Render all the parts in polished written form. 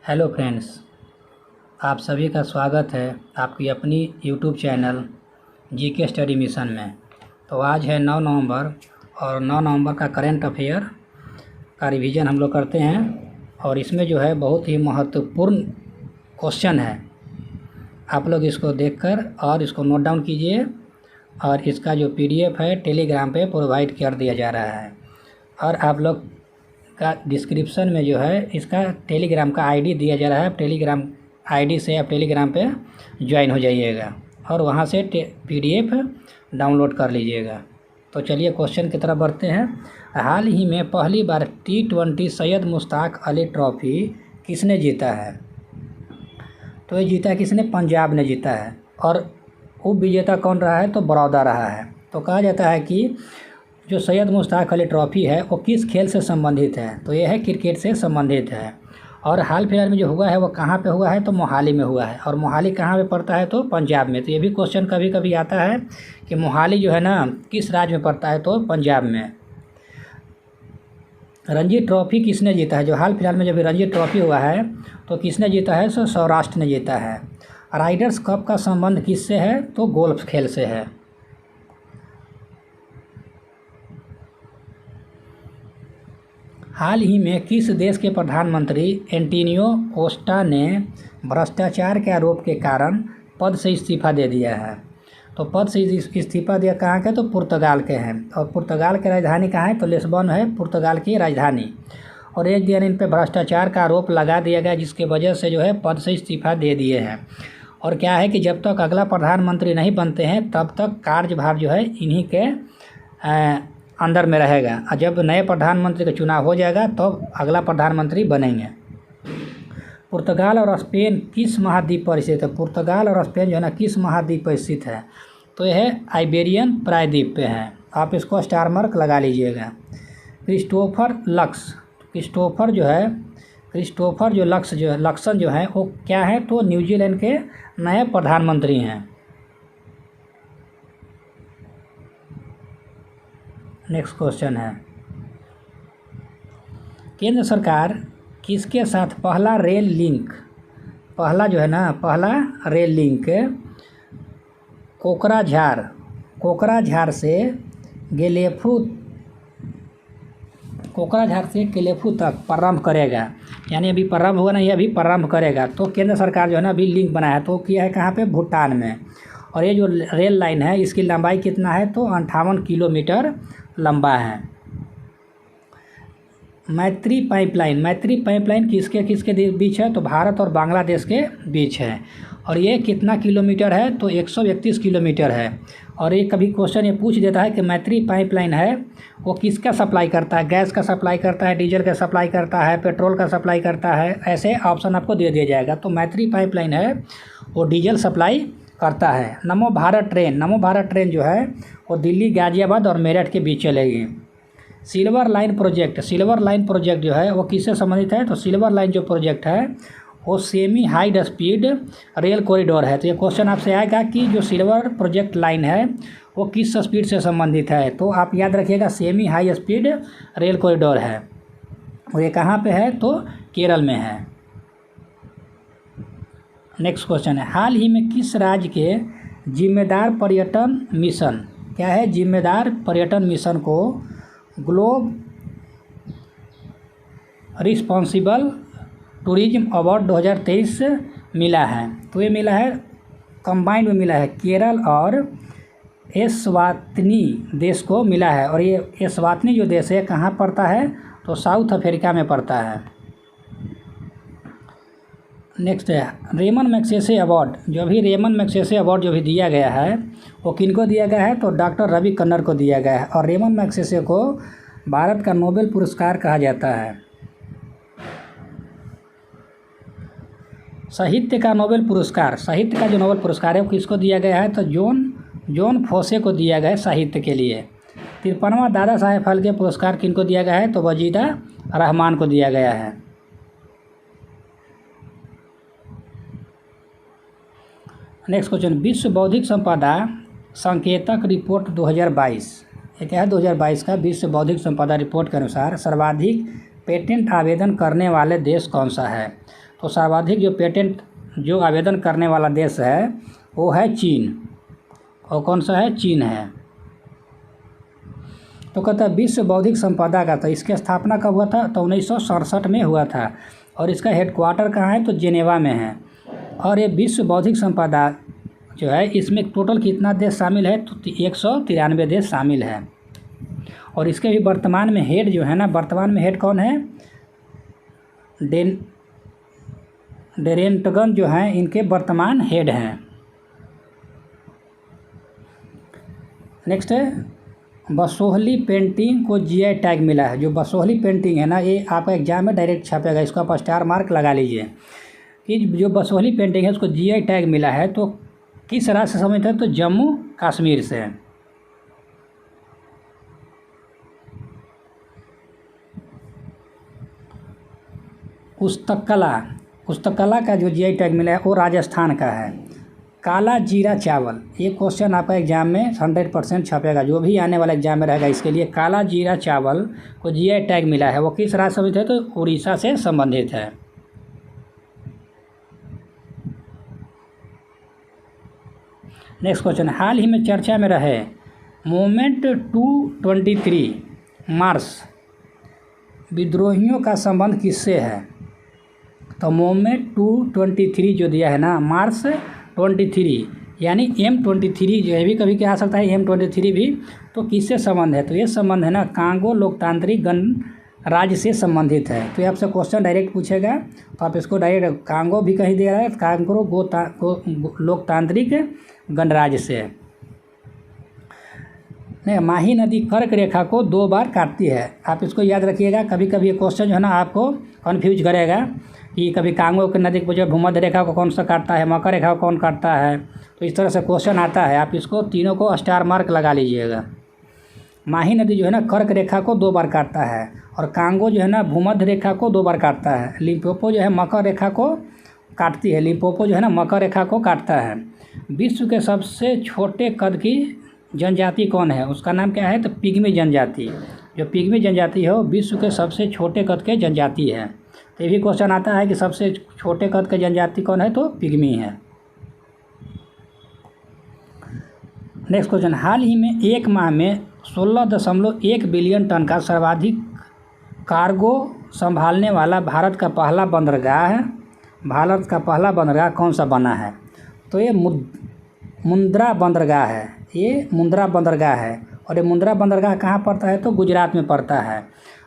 Hello friends, आप सभी का स्वागत है आपकी अपनी YouTube channel GK study mission में। तो आज है 9 नवंबर और 9 नवंबर का करंट अफेयर का रिवीजन हम लोग करते हैं। और इसमें जो है बहुत ही महत्वपूर्ण क्वेश्चन है। आप लोग इसको देखकर और इसको नोट डाउन कीजिए। और इसका जो पीडीएफ है टेलीग्राम पे प्रोवाइड कर दिया जा रहा है। और आप लोग का डिस्क्रिप्शन में जो है इसका टेलीग्राम का आईडी दिया जा रहा है। टेलीग्राम आईडी से आप टेलीग्राम पे ज्वाइन हो जाइएगा और वहाँ से पीडीएफ डाउनलोड कर लीजिएगा। तो चलिए क्वेश्चन की तरफ बढ़ते हैं। हाल ही में पहली बार T20 सैयद मुश्ताक अली ट्रॉफी किसने जीता है? तो ये जीता किसने? पंजाब ने जीता है। और उप विजेता कौन रहा है? तो बड़ौदा रहा है। तो कहा जाता है कि जो सैयद मुश्ताक अली ट्रॉफ़ी है वो किस खेल से संबंधित है? तो यह है क्रिकेट से संबंधित है। और हाल फिलहाल में जो हुआ है वो कहाँ पे हुआ है? तो मोहाली में हुआ है। और मोहाली कहाँ पे पड़ता है? तो पंजाब में। तो ये भी क्वेश्चन कभी कभी आता है कि मोहाली जो है ना किस राज्य में पड़ता है? तो पंजाब में। रणजी ट्रॉफ़ी किसने जीता है? जो हाल फिलहाल में जब रणजी ट्रॉफ़ी हुआ है तो किसने जीता है? तो सौराष्ट्र ने जीता है। राइडर्स कप का संबंध किससे है? तो गोल्फ खेल से है। हाल ही में किस देश के प्रधानमंत्री एंटोनियो कोस्टा ने भ्रष्टाचार के आरोप के कारण पद से इस्तीफा दे दिया है? तो पद से इस्तीफा दिया कहाँ के? तो पुर्तगाल के हैं। और पुर्तगाल की राजधानी कहाँ है? तो लिस्बन है पुर्तगाल की राजधानी। और एक दिन इन पर भ्रष्टाचार का आरोप लगा दिया गया जिसकी वजह से जो है पद से इस्तीफा दे दिए हैं। और क्या है कि जब तक अगला प्रधानमंत्री नहीं बनते हैं तब तक कार्यभार जो है इन्हीं के अंदर में रहेगा। और जब नए प्रधानमंत्री का चुनाव हो जाएगा तो अगला प्रधानमंत्री बनेंगे। पुर्तगाल और स्पेन किस महाद्वीप पर स्थित है? पुर्तगाल और स्पेन जो है ना किस महाद्वीप पर स्थित है? तो यह है आइबेरियन प्रायद्वीप पे है। आप इसको स्टार मार्क लगा लीजिएगा। क्रिस्टोफर लक्सन जो है वो क्या है? तो न्यूजीलैंड के नए प्रधानमंत्री हैं। नेक्स्ट क्वेश्चन है, केंद्र सरकार किसके साथ पहला रेल लिंक कोकराझार से गेलेफू तक प्रारंभ करेगा? यानी अभी प्रारंभ हुआ ना, ये अभी प्रारंभ करेगा। तो केंद्र सरकार जो है ना अभी लिंक बनाया है। तो किया है कहाँ पे? भूटान में। और ये जो रेल लाइन है इसकी लंबाई कितना है? तो 58 किलोमीटर लंबा है। मैत्री पाइपलाइन किसके बीच है? तो भारत और बांग्लादेश के बीच है। और ये कितना किलोमीटर है? तो 131 किलोमीटर है। और ये कभी क्वेश्चन ये पूछ देता है कि मैत्री पाइपलाइन है वो किसका सप्लाई करता है? गैस का सप्लाई करता है, डीजल का सप्लाई करता है, पेट्रोल का सप्लाई करता है? ऐसे ऑप्शन आपको दे दिया जाएगा। तो मैत्री पाइपलाइन है वो डीजल सप्लाई करता है। नमो भारत ट्रेन जो है वो दिल्ली, गाजियाबाद और मेरठ के बीच चलेगी। सिल्वर लाइन प्रोजेक्ट जो है वो किससे संबंधित है? तो सिल्वर लाइन जो प्रोजेक्ट है वो semi high speed rail corridor है। तो ये क्वेश्चन आपसे आएगा कि जो सिल्वर प्रोजेक्ट लाइन है वो किस स्पीड से संबंधित है? तो आप याद रखिएगा semi high speed rail corridor है। और ये कहाँ पे है? तो केरल में है। नेक्स्ट क्वेश्चन है, हाल ही में किस राज्य के जिम्मेदार पर्यटन मिशन को ग्लोब रिस्पॉन्सिबल टूरिज्म अवार्ड 2023 मिला है? तो ये मिला है कंबाइंड में मिला है, केरल और एस्वातिनी देश को मिला है। और ये एस्वातिनी जो देश है कहाँ पड़ता है? तो साउथ अफ्रीका में पड़ता है। नेक्स्ट है रेमन मैग्सेसे अवार्ड। जो भी दिया गया है वो किनको दिया गया है? तो डॉक्टर रवि कन्नर को दिया गया है। और रेमन मैग्सेसे को भारत का नोबेल पुरस्कार कहा जाता है। साहित्य का जो नोबेल पुरस्कार है वो किसको दिया गया है? तो जॉन फोसे को दिया गया है साहित्य के लिए। 53वां दादा साहेब फाल्के पुरस्कार किनको दिया गया है? तो वजीदा रहमान को दिया गया है। नेक्स्ट क्वेश्चन, विश्व बौद्धिक संपदा संकेतक रिपोर्ट 2022। ये क्या है? 2022 का विश्व बौद्धिक संपदा रिपोर्ट के अनुसार सर्वाधिक पेटेंट आवेदन करने वाले देश कौन सा है? तो सर्वाधिक जो पेटेंट जो आवेदन करने वाला देश है वो है चीन। और कौन सा है? चीन है। तो कहता है विश्व बौद्धिक संपदा का, तो इसकी स्थापना कब हुआ था? तो 1967 में हुआ था। और इसका हेडक्वार्टर कहाँ है? तो जेनेवा में है। और ये विश्व बौद्धिक संपदा जो है इसमें टोटल कितना देश शामिल है? तो 193 देश शामिल है। और इसके भी वर्तमान में हेड जो है ना, वर्तमान में हेड कौन है? डेरेंटगन जो हैं इनके वर्तमान हेड हैं। नेक्स्ट है बसोहली पेंटिंग को जीआई टैग मिला है। जो बसोहली पेंटिंग है ना, ये आपका एग्जाम में डायरेक्ट छपेगा, इसको आप स्टार मार्क लगा लीजिए कि जो बसोहली पेंटिंग है उसको जीआई टैग मिला है। तो किस राज्य से संबंधित है? तो जम्मू कश्मीर से। पुस्तकला का जो जीआई टैग मिला है वो राजस्थान का है। काला जीरा चावल, ये क्वेश्चन आपका एग्जाम में 100% छपेगा, जो भी आने वाला एग्जाम में रहेगा इसके लिए। काला जीरा चावल को जीआई टैग मिला है, वो किस राज्य से संबंधित है? तो उड़ीसा से संबंधित है। नेक्स्ट क्वेश्चन, हाल ही में चर्चा में रहे मूवमेंट 223 मार्च विद्रोहियों का संबंध किससे है? तो मूवमेंट 223 जो दिया है ना, मार्च 23 यानी M23 जो है भी कभी क्या आ सकता है? M23 भी। तो किससे संबंध है? तो ये संबंध है ना कांगो लोकतांत्रिक गणराज्य से संबंधित है। तो ये आपसे क्वेश्चन डायरेक्ट पूछेगा, तो आप इसको डायरेक्ट कांगो भी कहीं दे रहा है, कांगो लोकतांत्रिक गणराज्य से। नहीं, माही नदी कर्क रेखा को 2 बार काटती है। आप इसको याद रखिएगा, कभी कभी ये क्वेश्चन जो है ना आपको कन्फ्यूज करेगा कि कभी कांगो की नदी को जो भूमध्य रेखा को कौन सा काटता है, मकर रेखा को कौन काटता है। तो इस तरह से क्वेश्चन आता है, आप इसको तीनों को स्टार मार्क लगा लीजिएगा। माही नदी जो है ना कर्क रेखा को 2 बार काटता है, और कांगो जो है ना भूमध्य रेखा को 2 बार काटता है। लिम्पोपो जो है मकर रेखा को काटती है, लिम्पोपो जो है ना मकर रेखा को काटता है। विश्व के सबसे छोटे कद की जनजाति कौन है? उसका नाम क्या है? तो पिग्मी जनजाति। जो पिग्मी जनजाति है वो विश्व के सबसे छोटे कद के जनजाति है। तो ये भी क्वेश्चन आता है कि सबसे छोटे कद के जनजाति कौन है? तो पिग्मी है। नेक्स्ट क्वेश्चन, हाल ही में एक माह में 16.1 बिलियन टन का सर्वाधिक कार्गो संभालने वाला भारत का पहला बंदरगाह कौन सा बना है? तो ये मुंद्रा बंदरगाह है। ये मुंद्रा बंदरगाह है, और ये मुंद्रा बंदरगाह कहाँ पड़ता है? तो गुजरात में पड़ता है।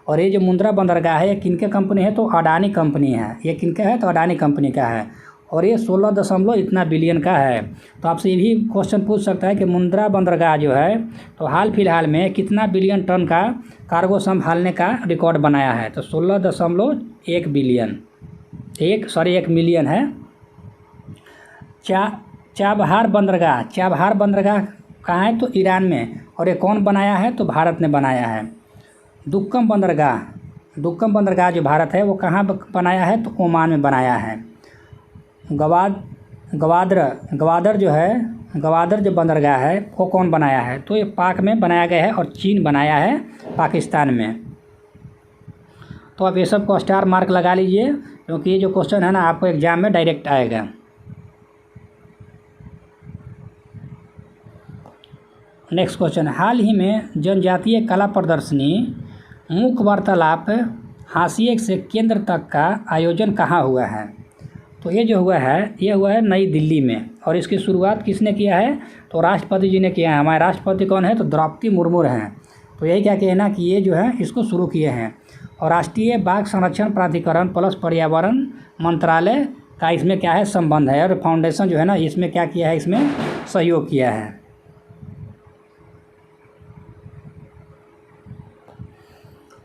और ये जो मुंद्रा बंदरगाह है ये किनके कंपनी है? तो अडानी कंपनी है। ये किनका है? तो अडानी कंपनी का है। और ये 16 इतना बिलियन का है। तो आपसे ये भी क्वेश्चन पूछ सकता है कि मुंद्रा बंदरगाह जो है तो हाल फिलहाल में कितना बिलियन टन का कार्गो संभालने का रिकॉर्ड बनाया है? तो 16.1 बिलियन, 1 मिलियन है। चाबहार बंदरगाह कहाँ है? तो ईरान में। और ये कौन बनाया है? तो भारत ने बनाया है। दुक्कम बंदरगाह जो भारत है वो कहाँ बनाया है? तो ओमान में बनाया है। गवादर जो बंदरगाह है वो कौन बनाया है? तो ये पाक में बनाया गया है, और चीन बनाया है पाकिस्तान में। तो आप ये सब को स्टार मार्क लगा लीजिए, क्योंकि ये जो क्वेश्चन है ना आपको एग्जाम में डायरेक्ट आएगा। नेक्स्ट क्वेश्चन, हाल ही में जनजातीय कला प्रदर्शनी मूक वार्तालाप हाशिए से केंद्र तक का आयोजन कहाँ हुआ है? तो ये जो हुआ है नई दिल्ली में। और इसकी शुरुआत किसने किया है? तो राष्ट्रपति जी ने किया है। हमारे राष्ट्रपति कौन है? तो द्रौपदी मुर्मू हैं। तो यही क्या कहना कि ये जो है इसको शुरू किए हैं। और राष्ट्रीय बाघ संरक्षण प्राधिकरण प्लस पर्यावरण मंत्रालय का इसमें क्या है? संबंध है। और फाउंडेशन जो है ना इसमें क्या किया है? इसमें सहयोग किया है।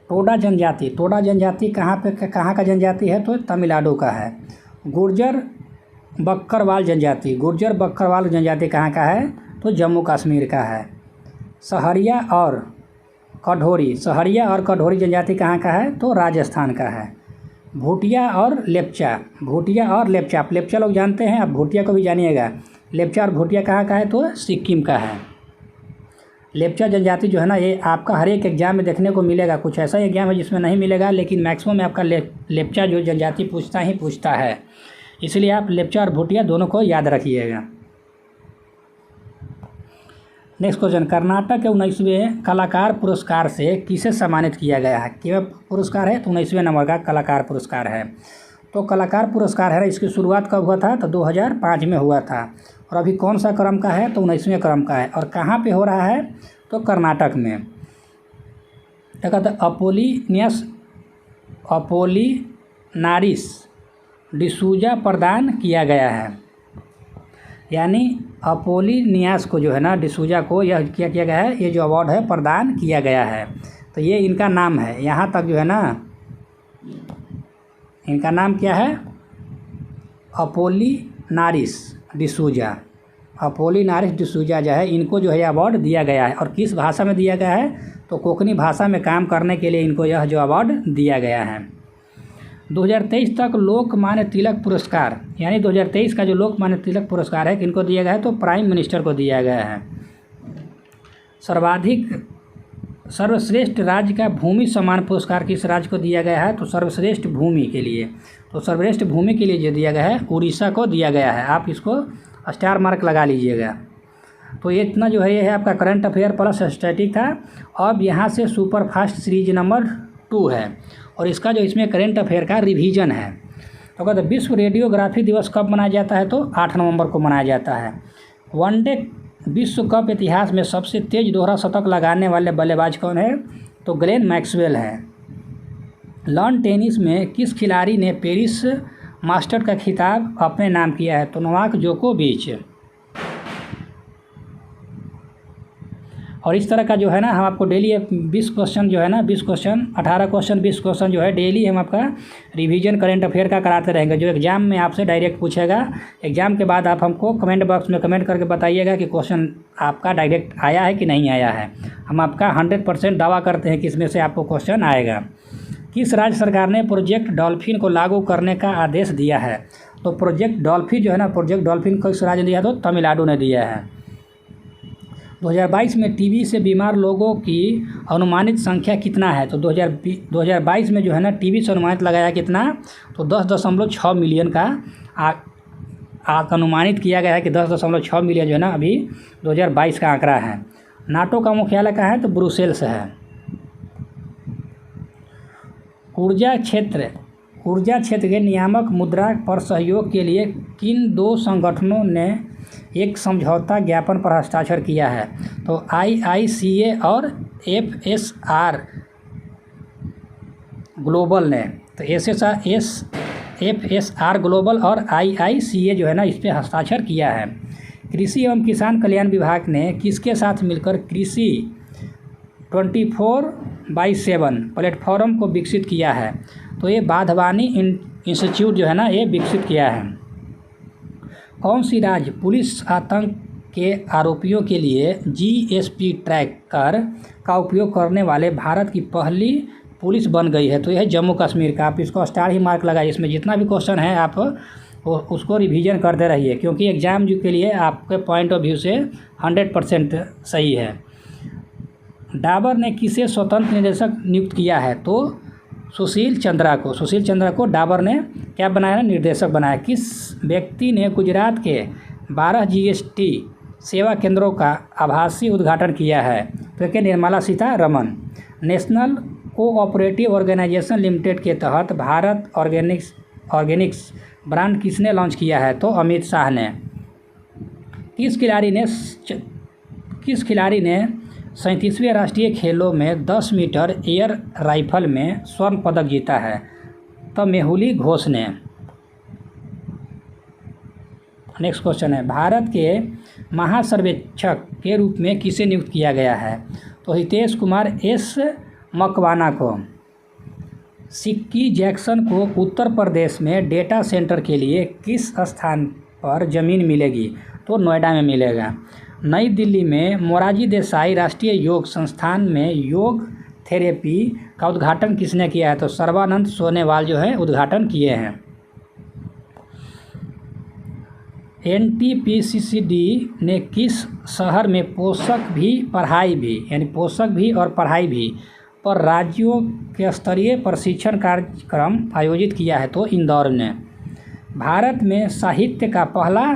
टोडा जनजाति कहाँ का जनजाति है? तो तमिलनाडु का है। गुर्जर बक्करवाल जनजाति कहाँ का है? तो जम्मू कश्मीर का है। सहरिया और कढोरी जनजाति कहाँ का है? तो राजस्थान का है। भूटिया और लेप्चा आप लेप्चा लोग जानते हैं, आप भूटिया को भी जानिएगा। लेप्चा और भूटिया कहाँ का है? तो सिक्किम का है। लेप्चा जनजाति जो है ना, ये आपका हर एक एग्ज़ाम में देखने को मिलेगा। कुछ ऐसा एग्ज़ाम है जिसमें नहीं मिलेगा, लेकिन मैक्सिमम में आपका लेप्चा जो जनजाति पूछता है। इसलिए आप लेप्चा और भूटिया दोनों को याद रखिएगा। नेक्स्ट क्वेश्चन, कर्नाटक के 19वें कलाकार पुरस्कार से किसे सम्मानित किया गया है? क्या पुरस्कार है? तो 19वें नंबर का कलाकार पुरस्कार है। तो कलाकार पुरस्कार है, इसकी शुरुआत कब हुआ था? तो 2005 में हुआ था। और अभी कौन सा क्रम का है? तो 19वें क्रम का है। और कहाँ पे हो रहा है? तो कर्नाटक में। क्या कहते हैं? अपोलिनारिस डिसूजा प्रदान किया गया है। यानी अपोलिनियास को जो है ना, डिसूजा को यह क्या किया गया है? ये जो अवार्ड है प्रदान किया गया है। तो ये इनका नाम है। यहाँ तक जो है ना, इनका नाम क्या है? अपोलिनारिस डिसूजा। अपोलिनारिस डिसूजा जो है, इनको जो है अवार्ड दिया गया है। और किस भाषा में दिया गया है? तो कोंकणी भाषा में काम करने के लिए इनको यह जो अवार्ड दिया गया है। 2023 तक लोकमान्य तिलक पुरस्कार, यानी 2023 का जो लोकमान्य तिलक पुरस्कार है किनको दिया गया है? तो प्राइम मिनिस्टर को दिया गया है। सर्वश्रेष्ठ राज्य का भूमि सम्मान पुरस्कार किस राज्य को दिया गया है? तो सर्वश्रेष्ठ भूमि के लिए। तो सर्वश्रेष्ठ भूमि के लिए जो दिया गया है, उड़ीसा को दिया गया है। आप इसको स्टार मार्क लगा लीजिएगा। तो ये इतना जो है, ये है आपका करंट अफेयर प्लस स्टैटिक था। अब यहाँ से सुपर फास्ट सीरीज नंबर 2 है, और इसका जो इसमें करंट अफेयर का रिवीजन है। तो कहते हैं विश्व रेडियोग्राफी दिवस कब मनाया जाता है? तो 8 नवंबर को मनाया जाता है। वनडे विश्व कप इतिहास में सबसे तेज दोहरा शतक लगाने वाले बल्लेबाज कौन है? तो ग्लेन मैक्सवेल है। लॉन टेनिस में किस खिलाड़ी ने पेरिस मास्टर का खिताब अपने नाम किया है? तो नोवाक जोकोविच। और इस तरह का जो है ना, हम आपको डेली 20 क्वेश्चन जो है ना, 20 क्वेश्चन 18 क्वेश्चन 20 क्वेश्चन जो है डेली हम आपका रिवीजन करंट अफेयर का कराते रहेंगे, जो एग्जाम में आपसे डायरेक्ट पूछेगा। एग्जाम के बाद आप हमको कमेंट बॉक्स में कमेंट करके बताइएगा कि क्वेश्चन आपका डायरेक्ट आया है कि नहीं आया है। हम आपका 100% दावा करते हैं कि इसमें से आपको क्वेश्चन आएगा। किस राज्य सरकार ने प्रोजेक्ट डॉल्फिन को लागू करने का आदेश दिया है? तो प्रोजेक्ट डॉल्फिन जो है ना, प्रोजेक्ट डॉल्फिन किस राज्य ने दिया? तो तमिलनाडु ने दिया है। 2022 में टीबी से बीमार लोगों की अनुमानित संख्या कितना है? तो 2022 में जो है ना, टीबी से अनुमानित लगाया कितना? तो 10.6 मिलियन का अनुमानित किया गया है कि 10.6 मिलियन जो है ना, अभी 2022 का आंकड़ा है। नाटो का मुख्यालय कहाँ है? तो ब्रुसेल्स है। ऊर्जा क्षेत्र के नियामक मुद्रा पर सहयोग के लिए किन 2 संगठनों ने एक समझौता ज्ञापन पर हस्ताक्षर किया है? तो IICA और FSR ग्लोबल ने। तो FSR ग्लोबल और IICA जो है ना, इस पर हस्ताक्षर किया है। कृषि एवं किसान कल्याण विभाग ने किसके साथ मिलकर कृषि 24/7 प्लेटफॉर्म को विकसित किया है? तो ये बाधवानी इंस्टीट्यूट जो है ना, ये विकसित किया है। कौन सी राज्य पुलिस आतंक के आरोपियों के लिए GSP ट्रैकर का उपयोग करने वाले भारत की पहली पुलिस बन गई है? तो यह है जम्मू कश्मीर का। आप इसको स्टार ही मार्क लगाइए। इसमें जितना भी क्वेश्चन है आप उसको रिवीजन करते रहिए, क्योंकि एग्ज़ाम के लिए आपके पॉइंट ऑफ व्यू से 100% सही है। डाबर ने किसे स्वतंत्र निदेशक नियुक्त किया है? तो सुशील चंद्रा को डाबर ने क्या बनाया? निर्देशक बनाया। किस व्यक्ति ने गुजरात के 12 GST सेवा केंद्रों का आभासी उद्घाटन किया है? तो क्या? Nirmala Sitharaman. National cooperative organisation limited के तहत भारत ऑर्गेनिक्स ब्रांड किसने लॉन्च किया है? तो अमित शाह ने। किस खिलाड़ी ने 37वें राष्ट्रीय खेलों में 10 मीटर एयर राइफल में स्वर्ण पदक जीता है? तो मेहुली घोष ने। नेक्स्ट क्वेश्चन है, भारत के महासर्वेक्षक के रूप में किसे नियुक्त किया गया है? तो हितेश कुमार S मकवाना को। सिक्की जैक्सन को उत्तर प्रदेश में डेटा सेंटर के लिए किस स्थान पर ज़मीन मिलेगी? तो नोएडा में मिलेगा। नई दिल्ली में मोरारजी देसाई राष्ट्रीय योग संस्थान में योग थेरेपी का उद्घाटन किसने किया है? तो सर्बानंद सोनोवाल जो है उद्घाटन किए हैं। NTPCCD ने किस शहर में पोषक भी और पढ़ाई भी पर राज्यों के स्तरीय प्रशिक्षण कार्यक्रम आयोजित किया है? तो इंदौर ने। भारत में साहित्य का पहला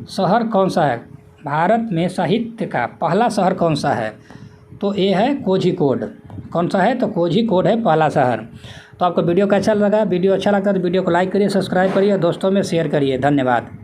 शहर कौन सा है? भारत में साहित्य का पहला शहर कौन सा है? तो ये है कोझिकोड। कौन सा है? तो कोझिकोड है पहला शहर। तो आपको वीडियो कैसा लगा? वीडियो अच्छा लगता है तो वीडियो को लाइक करिए, सब्सक्राइब करिए, दोस्तों में शेयर करिए। धन्यवाद।